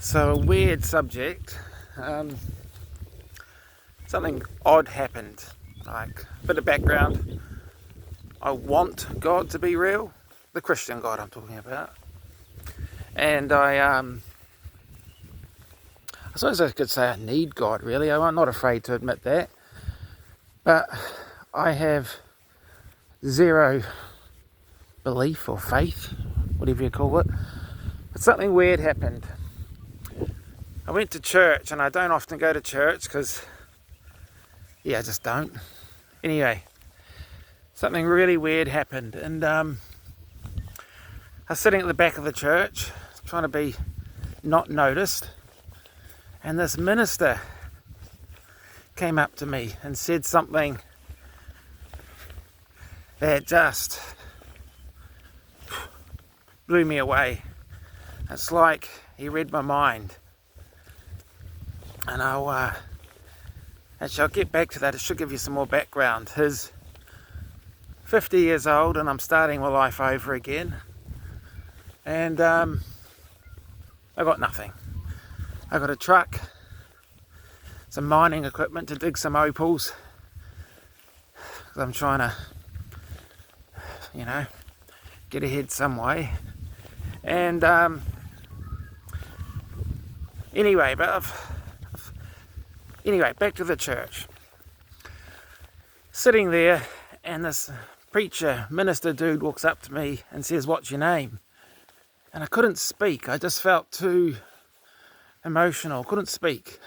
So a weird subject. Something odd happened. Like a bit of background. I want God to be real, the Christian God I'm talking about, and I suppose I could say I need God. Really, I'm not afraid to admit that, but I have zero belief or faith, whatever you call it. But something weird happened. I went to church, and I don't often go to church because, I just don't. Anyway, something really weird happened, and I was sitting at the back of the church, trying to be not noticed, and this minister came up to me and said something that just blew me away. It's like he read my mind. And I'll get back to that. It should give you some more background. He's 50 years old, and I'm starting my life over again. And I got nothing. I got a truck, some mining equipment to dig some opals. I'm trying to, get ahead some way. And anyway, back to the church. Sitting there, and this preacher, minister dude walks up to me and says, "What's your name?" And I couldn't speak. I just felt too emotional. Couldn't speak.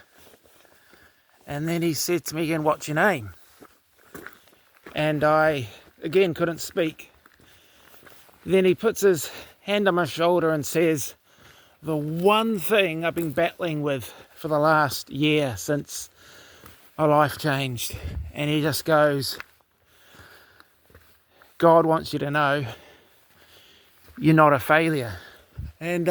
And then he said to me again, "What's your name?" And I, again, couldn't speak. Then he puts his hand on my shoulder and says, "The one thing I've been battling with for the last year since my life changed." And he just goes, "God wants you to know you're not a failure." And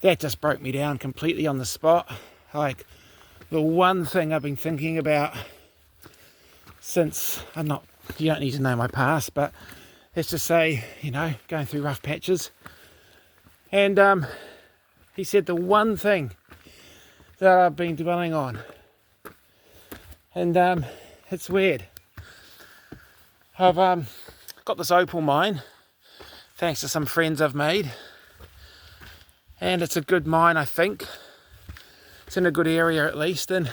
that just broke me down completely on the spot. Like, the one thing I've been thinking about since, you don't need to know my past, but let's just say, going through rough patches. And he said the one thing that I've been dwelling on. And it's weird. I've got this opal mine, thanks to some friends I've made. And it's a good mine, I think. It's in a good area at least. And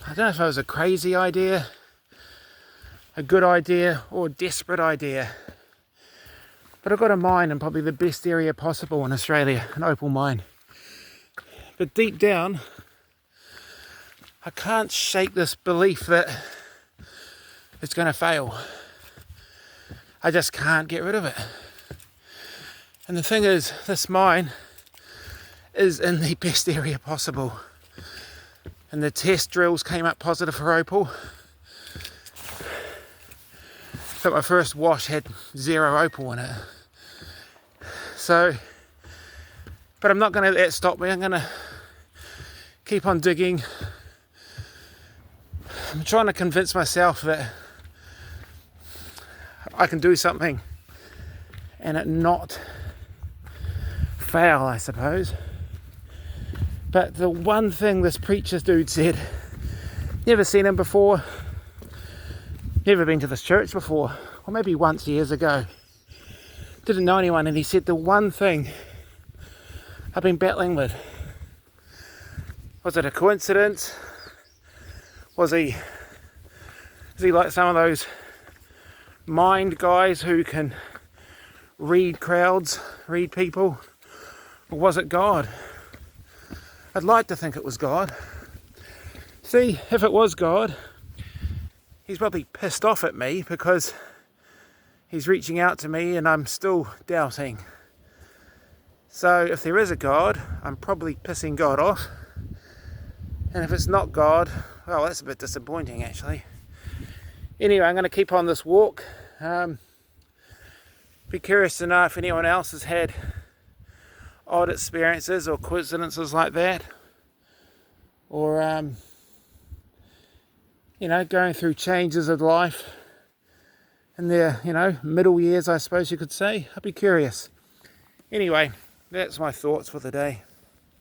I don't know if it was a crazy idea, a good idea, or a desperate idea. But I've got a mine in probably the best area possible in Australia, an opal mine. But deep down, I can't shake this belief that it's going to fail. I just can't get rid of it. And the thing is, this mine is in the best area possible. And the test drills came up positive for opal. But my first wash had 0 opal in it. So, but I'm not going to let that stop me. I'm going to keep on digging. I'm trying to convince myself that I can do something and it not fail, I suppose. But the one thing this preacher dude said, never seen him before, never been to this church before, or maybe once years ago, didn't know anyone, and he said the one thing I've been battling with. Was it a coincidence? Is he like some of those mind guys who can read crowds, read people? Or was it God? I'd like to think it was God. See, if it was God, he's probably pissed off at me because he's reaching out to me and I'm still doubting. So if there is a God, I'm probably pissing God off. And if it's not God, well, that's a bit disappointing actually. Anyway, I'm going to keep on this walk. Be curious to know if anyone else has had odd experiences or coincidences like that. Or, going through changes of life in their, middle years, I suppose you could say. I'd be curious. Anyway, that's my thoughts for the day.